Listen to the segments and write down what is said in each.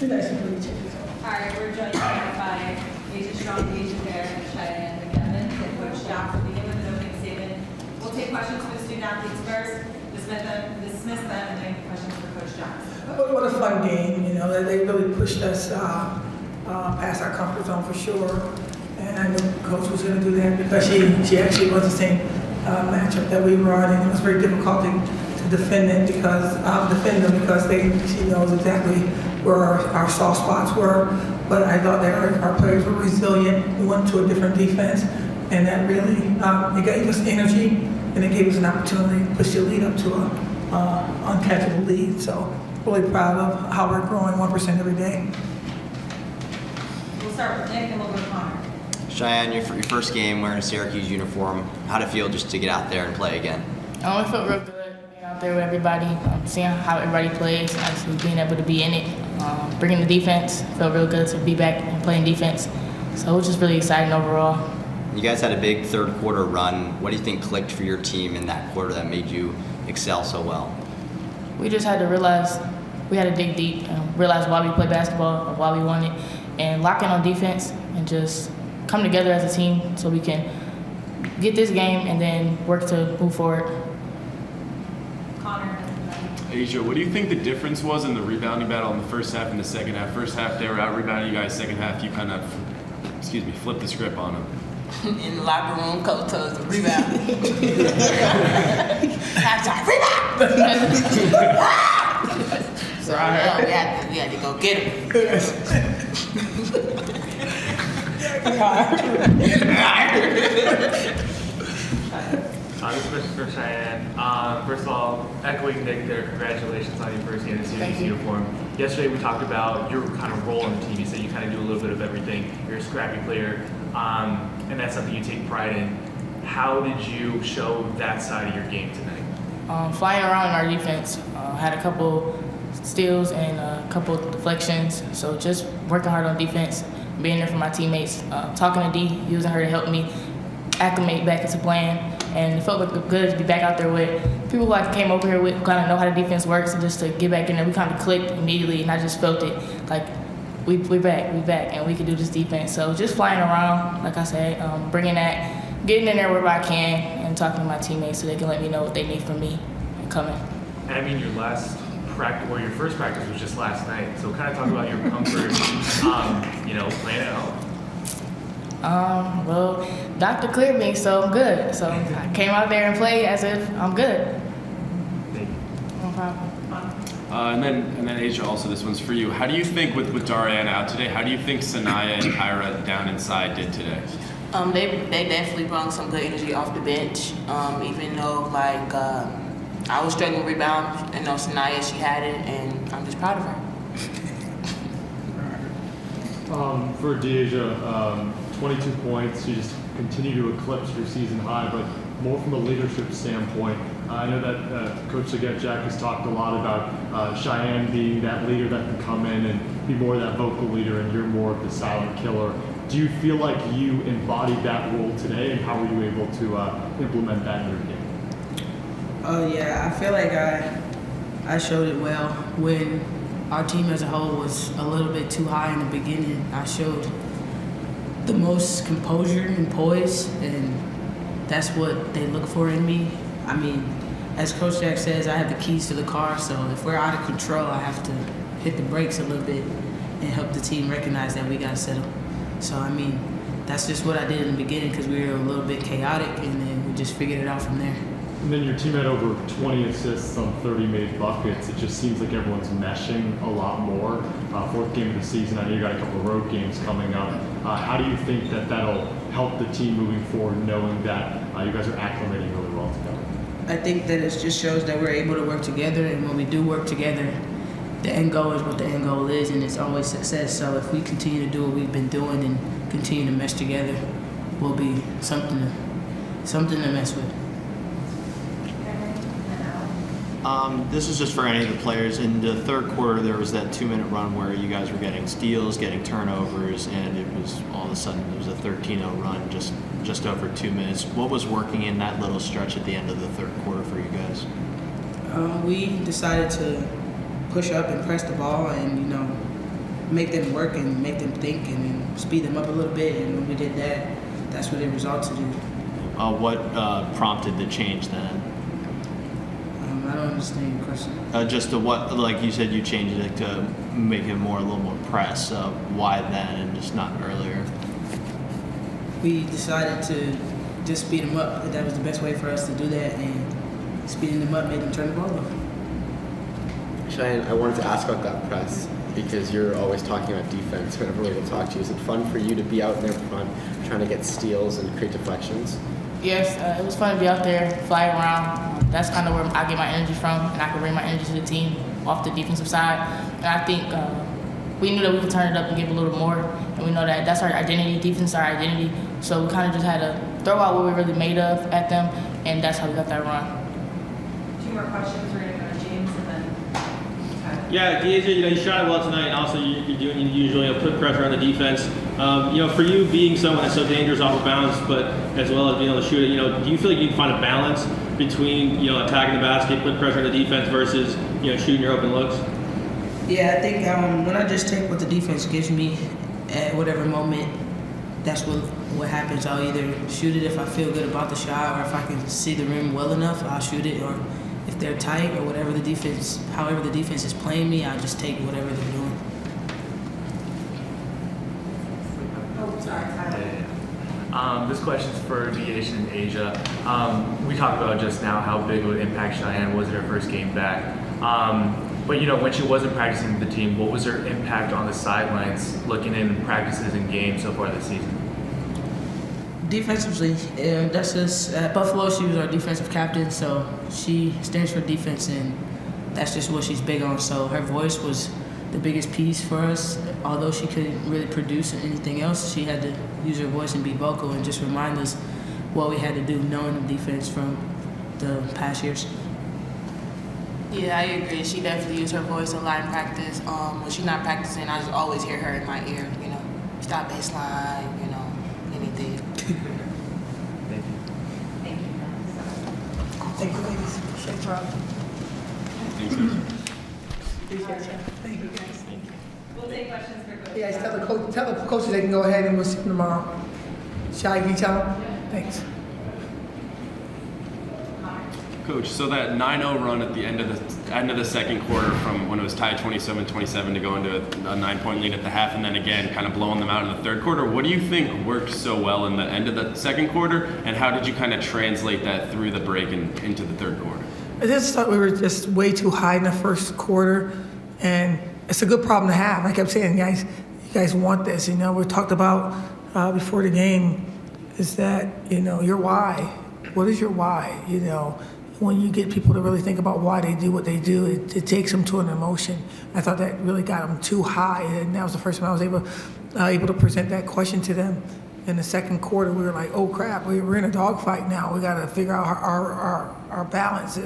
All right, we're joined tonight by Asia Strong, Asia Fair, and Cheyenne McGavin, and Coach Jock will begin with an opening statement. We'll take questions for the student athletes first, dismiss them, and then questions for Coach Jock. What a fun game, you know, they really pushed us past our comfort zone for sure. And I knew Coach was going to do that because she actually was the same matchup that we were on, and it was very difficult to defend them because she knows exactly where our soft spots were. But I thought that our players were resilient. We went to a different defense, and that really it gave us energy, and it gave us an opportunity to push the lead up to a uncatchable lead. So really proud of how we're growing 1% every day. We'll start with Nick, and we'll go to Connor. Cheyenne, your first game wearing a Syracuse uniform, how'd it feel just to get out there and play again? It felt real good being out there with everybody, seeing how everybody plays, actually being able to be in it, bringing the defense. Felt real good to be back and playing defense. So it was just really exciting overall. You guys had a big third quarter run. What do you think clicked for your team in that quarter that made you excel so well? We just had to realize we had to dig deep and realize why we play basketball and why we won it, and lock in on defense and just come together as a team so we can get this game and then work to move forward. Connor. Asia, what do you think the difference was in the rebounding battle in the first half and the second half? First half, they were out rebounding you guys. Second half, you kind of, flipped the script on them. In the locker room, coach told us to rebound. Halftime, rebound! So we had to go get him. This question for Cheyenne. First of all, echoing Nick there, congratulations on your first game in Syracuse uniform. Yesterday we talked about your kind of role on the team. You said you kind of do a little bit of everything. You're a scrappy player, and that's something you take pride in. How did you show that side of your game tonight? Flying around in our defense, had a couple steals and a couple deflections. So just working hard on defense, being there for my teammates, talking to D, using her to help me acclimate back into playing. And it felt like good to be back out there with people who I came over here with who kind of know how the defense works, and just to get back in there, we kind of clicked immediately, and I just felt it like we back, and we can do this defense. So just flying around, like I said, bringing that, getting in there wherever I can, and talking to my teammates so they can let me know what they need from me and coming. And I mean, your last practice, or your first practice was just last night. So kind of talk about your comfort, playing at home. Well, doctor cleared me, so I'm good. So I came out there and played as if I'm good. Thank you. No problem. And then Asia, also this one's for you. How do you think with Dariana out today, how do you think Sanaya and Kyra down inside did today? They definitely brought some good energy off the bench. Even though I was struggling with rebounds, Sanaya, she had it, and I'm just proud of her. For Deja, 22 points. She just continued to eclipse her season high, but more from a leadership standpoint. I know that Coach Jack has talked a lot about Cheyenne being that leader that can come in and be more of that vocal leader, and you're more of the silent killer. Do you feel like you embodied that role today, and how were you able to implement that in your game? Yeah, I feel like I showed it well when our team as a whole was a little bit too high in the beginning. I showed the most composure and poise, and that's what they look for in me. I mean, as Coach Jack says, I have the keys to the car, so if we're out of control, I have to hit the brakes a little bit and help the team recognize that we got to settle. So, I mean, that's just what I did in the beginning because we were a little bit chaotic, and then we just figured it out from there. And then your team had over 20 assists on 30 made buckets. It just seems like everyone's meshing a lot more. Fourth game of the season, I know you got a couple of road games coming up. How do you think that'll help the team moving forward, knowing that you guys are acclimating really well together? I think that it just shows that we're able to work together, and when we do work together, the end goal is what the end goal is, and it's always success. So if we continue to do what we've been doing and continue to mesh together, we'll be something to mess with. This is just for any of the players. In the third quarter, there was that 2-minute run where you guys were getting steals, getting turnovers, and it was all of a sudden it was a 13-0 run just over 2 minutes. What was working in that little stretch at the end of the third quarter for you guys? We decided to push up and press the ball, and make them work and make them think and speed them up a little bit. And when we did that, that's what it resulted in. What prompted the change then? I don't understand your question. Just to what, like you said, you changed it to make it more a little more press. Why then and just not earlier? We decided to just speed them up. That was the best way for us to do that, and speeding them up made them turn the ball over. Cheyenne, I wanted to ask about that press because you're always talking about defense whenever we're able to talk to you. Is it fun for you to be out there front trying to get steals and create deflections? Yes, it was fun to be out there, fly around. That's kind of where I get my energy from, and I can bring my energy to the team off the defensive side. And I think we knew that we could turn it up and give a little more, and we know that that's our identity. Defense is our identity. So we kind of just had to throw out what we're really made of at them, and that's how we got that run. 2 more questions. We're going to go to James and then Yeah, Deja, you shot it well tonight, and also you're doing usually put pressure on the defense. For you being someone that's so dangerous off of bounds, but as well as being able to shoot it, do you feel like you can find a balance between attacking the basket, put pressure on the defense versus shooting your open looks? Yeah, I think when I just take what the defense gives me at whatever moment, that's what happens. I'll either shoot it if I feel good about the shot, or if I can see the rim well enough, I'll shoot it. Or if they're tight or however the defense is playing me, I'll just take whatever they're doing. oh, sorry, Tyler. This question's for DH and Asia. We talked about just now how big of an impact Cheyenne was in her first game back. But when she wasn't practicing with the team, what was her impact on the sidelines looking in practices and games so far this season? Defensively, that's just at Buffalo. She was our defensive captain, so she stands for defense, and that's just what she's big on. So her voice was the biggest piece for us. Although she couldn't really produce anything else, she had to use her voice and be vocal and just remind us what we had to do, knowing the defense from the past years. Yeah, I agree. She definitely used her voice a lot in practice. When she's not practicing, I just always hear her in my ear, stop baseline, anything. Thank you. Thank you, ladies. Appreciate your help. Thank you, guys. We'll take questions for Coach. You guys tell the coaches they can go ahead and we'll see them tomorrow. Shai, can you tell them? Thanks. Coach, so that 9-0 run at the end of the second quarter, from when it was tied 27-27 to go into a 9-point lead at the half, and then again kind of blowing them out in the third quarter. What do you think worked so well in the end of the second quarter, and how did you kind of translate that through the break and into the third quarter? I just thought we were just way too high in the first quarter, and it's a good problem to have. I kept saying, guys, you guys want this. We talked about before the game is that, your why. What is your why? When you get people to really think about why they do what they do, it takes them to an emotion. I thought that really got them too high, and that was the first time I was able to present that question to them. In the second quarter, we were like, oh crap, we're in a dogfight now. We got to figure out our balance.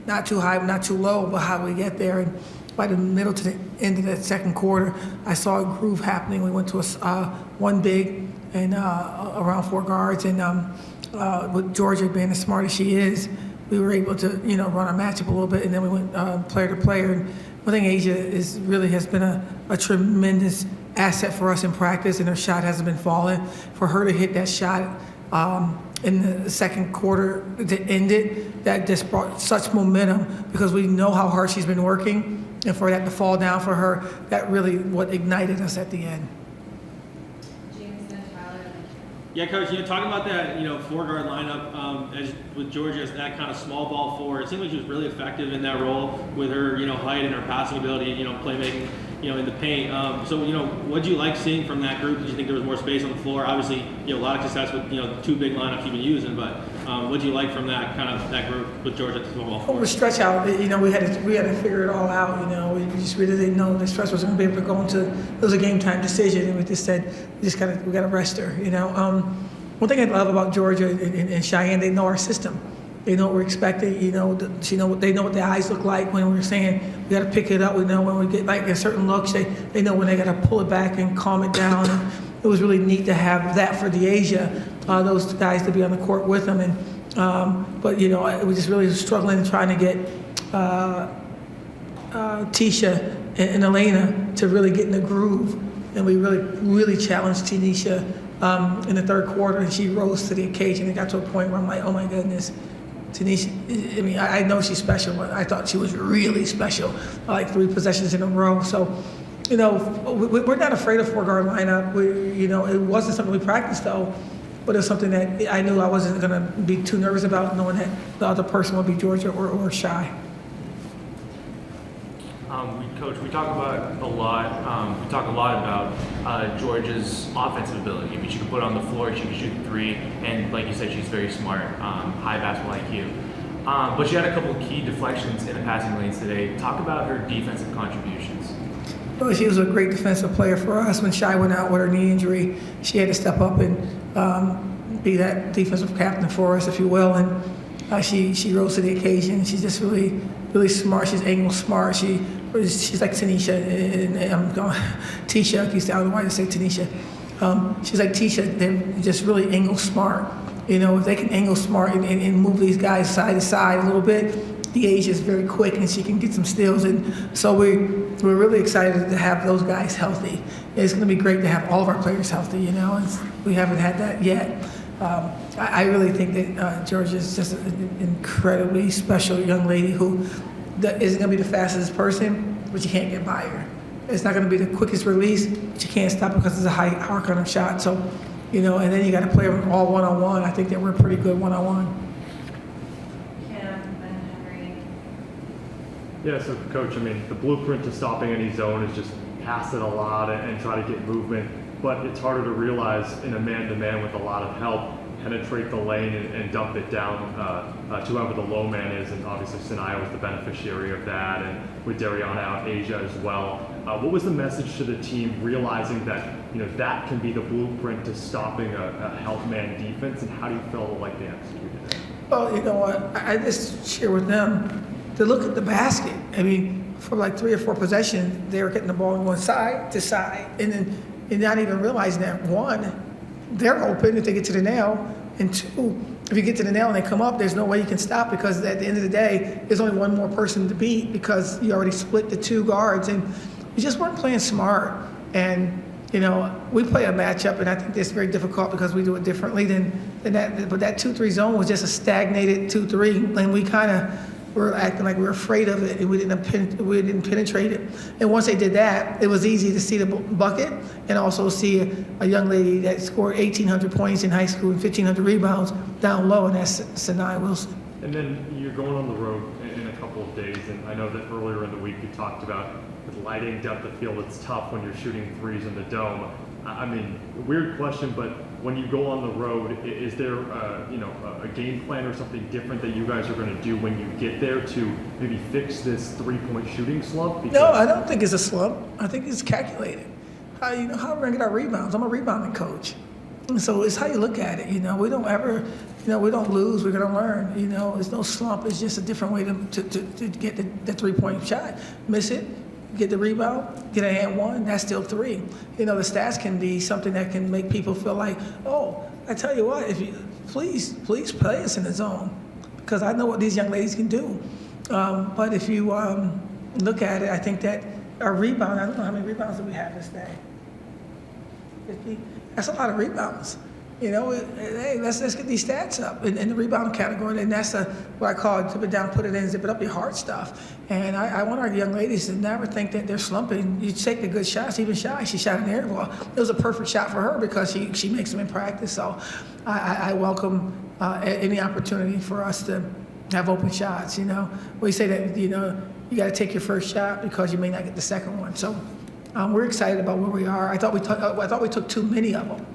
Not too high, not too low, but how do we get there? And by the middle to the end of that second quarter, I saw a groove happening. We went to one big and around 4 guards, and with Georgia being as smart as she is, we were able to, run our matchup a little bit, and then we went player to player. And I think Asia has been a tremendous asset for us in practice, and her shot hasn't been falling. For her to hit that shot in the second quarter to end it, that just brought such momentum because we know how hard she's been working, and for that to fall down for her, that really what ignited us at the end. James and Tyler. Yeah, Coach, talking about that, 4-guard lineup as with Georgia as that kind of small ball 4, it seemed like she was really effective in that role with her, height and her passing ability, playmaking, in the paint. So, what do you like seeing from that group? Did you think there was more space on the floor? Obviously, a lot of success with, 2 big lineups you've been using, but what do you like from that group with Georgia at the small ball 4? Over stretch out, we had to figure it all out. We just really didn't know the stretch was going to be able to go into. It was a game time decision, and we just said we got to rest her. One thing I love about Georgia and Cheyenne, they know our system. They know what we're expecting. They know what the eyes look like when we're saying we got to pick it up. We know when we get like a certain looks. They know when they got to pull it back and calm it down. And it was really neat to have that for the Asia, those guys to be on the court with them. And but we just really struggling trying to get Tisha and Elena to really get in the groove, and we really challenged Tanisha in the third quarter, and she rose to the occasion. It got to a point where I'm like, oh my goodness, Tanisha. I mean, I know she's special, but I thought she was really special, like 3 possessions in a row. So, you know, we're not afraid of 4-guard lineup. It wasn't something we practiced though, but it's something that I knew I wasn't going to be too nervous about, knowing that the other person would be Georgia or Shy. Coach, we talk about a lot. We talk a lot about Georgia's offensive ability. I mean, she can put it on the floor, she can shoot 3, and like you said, she's very smart, high basketball IQ. But she had a couple of key deflections in the passing lanes today. Talk about her defensive contributions. Well, she was a great defensive player for us. When Shy went out with her knee injury, she had to step up and be that defensive captain for us, if you will. And she rose to the occasion. She's just really smart. She's angle smart. She's like Tanisha, and I'm going Tisha. I don't know why I say Tanisha. She's like Tisha. They're just really angle smart. You know, if they can angle smart and move these guys side to side a little bit, DeAsia is very quick and she can get some steals. And so we're really excited to have those guys healthy. It's going to be great to have all of our players healthy. You know, we haven't had that yet. I really think that Georgia is just an incredibly special young lady who isn't going to be the fastest person, but you can't get by her. It's not going to be the quickest release, but you can't stop it because it's a high arc on her shot. So, you know, and then you got to play them all one-on-one. I think that we're pretty good one-on-one. Yeah, so Coach, I mean, the blueprint to stopping any zone is just pass it a lot and try to get movement, but it's harder to realize in a man-to-man with a lot of help, penetrate the lane and dump it down to whoever the low man is, and obviously Sinai was the beneficiary of that, and with Dariana out, Asia as well. What was the message to the team realizing that, you know, that can be the blueprint to stopping a help man defense, and how do you feel like they executed it? Well, you know what, I just share with them to look at the basket. I mean, for like 3 or 4 possessions, they were getting the ball going side to side, and then and not even realizing that, 1, they're open if they get to the nail, and 2, if you get to the nail and they come up, there's no way you can stop, because at the end of the day, there's only one more person to beat because you already split the 2 guards, and you just weren't playing smart. And you know, we play a matchup, and I think that's very difficult because we do it differently than that. But that 2-3 zone was just a stagnated 2-3, and we kind of were acting like we were afraid of it, and we didn't penetrate it. And once they did that, it was easy to see the bucket and also see a young lady that scored 1,800 points in high school and 1,500 rebounds down low, and that's Sinai Wilson. And then you're going on the road in a couple of days, and I know that earlier in the week you talked about with lighting, depth of field, it's tough when you're shooting threes in the dome. I mean, weird question, but when you go on the road, is there a game plan or something different that you guys are going to do when you get there to maybe fix this 3-point shooting slump? No, I don't think it's a slump. I think it's calculated. How we're going to get our rebounds. I'm a rebounding coach. And so it's how you look at it. You know, we don't ever, we don't lose. We're going to learn. You know, it's no slump. It's just a different way to get the 3-point shot. Miss it, get the rebound, get a and 1, that's still 3. You know, the stats can be something that can make people feel like, oh, I tell you what, if you please play us in the zone, because I know what these young ladies can do. But if you look at it, I think that our rebound, I don't know how many rebounds do we have this day. 50. That's a lot of rebounds. You know, hey, let's get these stats up in the rebound category, and that's what I call it, tip it down, put it in, zip it up your hard stuff. And I want our young ladies to never think that they're slumping. You take the good shots, even Shy, she shot an air ball. It was a perfect shot for her because she makes them in practice. So I welcome any opportunity for us to have open shots. You know, we say that you got to take your first shot because you may not get the second one. So we're excited about where we are. I thought we took too many of them.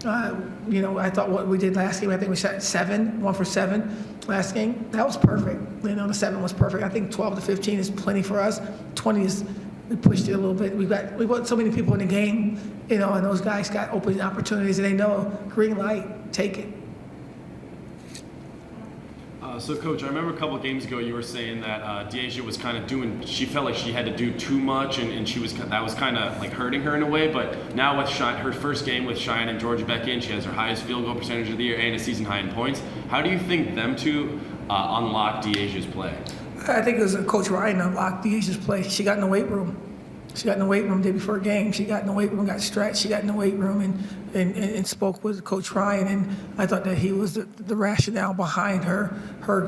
I thought what we did last game, I think we shot 1 for 7 last game. That was perfect. The 7 was perfect. I think 12 to 15 is plenty for us. 20 is, we pushed it a little bit. We got so many people in the game, and those guys got open opportunities, and they know green light, take it. So, Coach, I remember a couple of games ago you were saying that DeAsia was kind of she felt like she had to do too much, and that was kind of like hurting her in a way. But now with her first game with Cheyenne and Georgia back in, she has her highest field goal percentage of the year and a season high in points. How do you think them two unlock Deja's play? I think it was Coach Ryan unlocked Deja's play. She got in the weight room. She got in the weight room the day before a game. She got in the weight room, got stretched. She got in the weight room and spoke with Coach Ryan. And I thought that he was the rationale behind her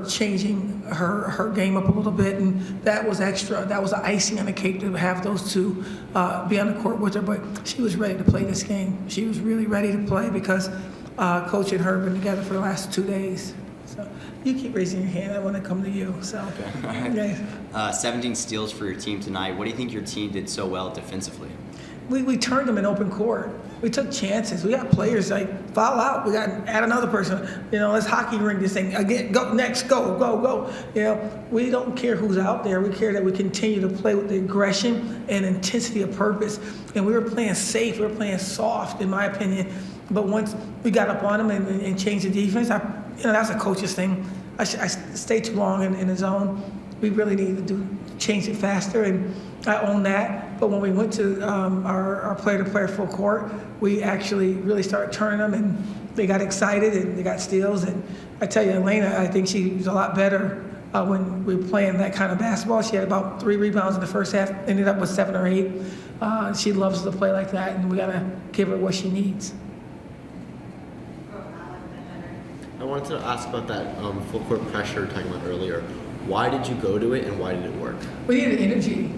changing her game up a little bit. And that was extra. That was the icing on the cake to have those two be on the court with her. But she was ready to play this game. She was really ready to play because Coach and her have been together for the last 2 days. So you keep raising your hand. I want to come to you. So, okay. 17 steals for your team tonight. What do you think your team did so well defensively? We turned them in open court. We took chances. We got players like foul out. We got to add another person. You know, let's hockey ring this thing again. Go next. Go. You know, we don't care who's out there. We care that we continue to play with the aggression and intensity of purpose. And we were playing safe. We were playing soft, in my opinion. But once we got up on them and changed the defense, that's a coach's thing. I stayed too long in the zone. We really needed to change it faster, and I own that. But when we went to our player-to-player full court, we actually really started turning them, and they got excited and they got steals. And I tell you, Elena, I think she was a lot better when we were playing that kind of basketball. She had about 3 rebounds in the first half, ended up with 7 or 8. She loves to play like that, and we got to give her what she needs. I wanted to ask about that full court pressure you were talking about earlier. Why did you go to it, and why did it work? We needed energy.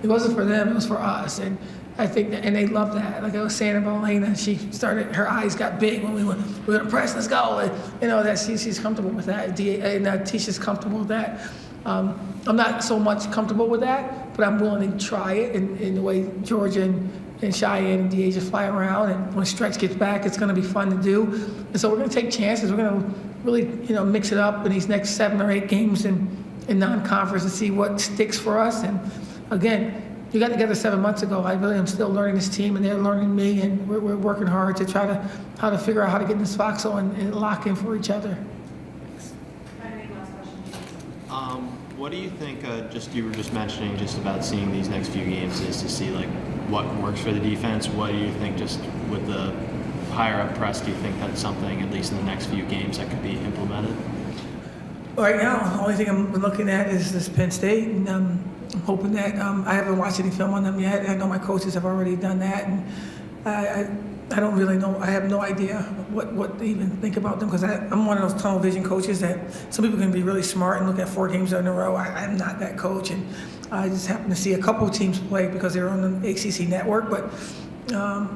It wasn't for them, it was for us. And I think that, and they loved that. Like I was saying about Elena, she started, her eyes got big when we're going to press, let's go. And, you know, that she's comfortable with that. And Tisha's comfortable with that. I'm not so much comfortable with that, but I'm willing to try it in the way Georgia and Cheyenne and Deja fly around. And when Stretch gets back, it's going to be fun to do. And so we're going to take chances. We're going to really, mix it up in these next 7 or 8 games in non-conference and see what sticks for us. And again, we got together 7 months ago. I really am still learning this team, and they're learning me, and we're working hard to try how to figure out how to get in this foxhole and lock in for each other. What do you think, you were just mentioning just about seeing these next few games is to see like what works for the defense? What do you think just with the higher up press, do you think that's something, at least in the next few games, that could be implemented? Right now, the only thing I'm looking at is this Penn State, and I'm hoping that I haven't watched any film on them yet. I know my coaches have already done that, and I don't really know. I have no idea what to even think about them because I'm one of those tunnel vision coaches that some people can be really smart and look at 4 games in a row. I'm not that coach, and I just happen to see a couple of teams play because they're on the ACC network, but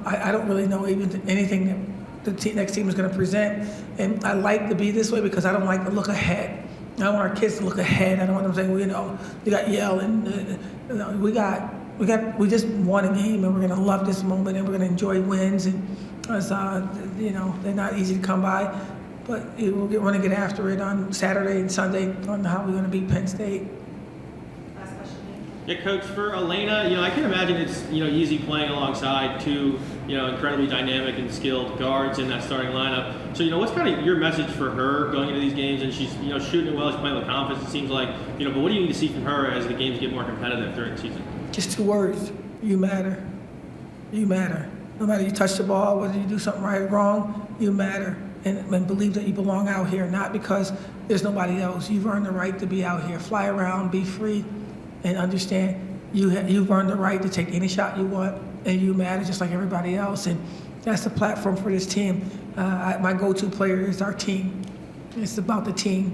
I don't really know even anything that the next team is going to present. And I like to be this way because I don't like to look ahead. I want our kids to look ahead. I don't want them saying, well, we got Yale and we just won a game and we're going to love this moment and we're going to enjoy wins, and they're not easy to come by, but we're going to get after it on Saturday and Sunday on how we're going to beat Penn State. Last question. Yeah, Coach, for Elena, I can imagine it's easy playing alongside 2 incredibly dynamic and skilled guards in that starting lineup. So what's kind of your message for her going into these games? And she's shooting it well, she's playing with confidence. It seems like but what do you need to see from her as the games get more competitive during the season? Just 2 words: you matter. You matter. No matter you touch the ball, whether you do something right or wrong, you matter. And believe that you belong out here, not because there's nobody else. You've earned the right to be out here. Fly around, be free, and understand you've earned the right to take any shot you want, and you matter just like everybody else. And that's the platform for this team. My go-to player is our team. It's about the team.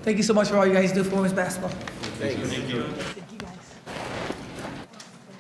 Thank you so much for all you guys do for women's basketball. Thanks. Thank you.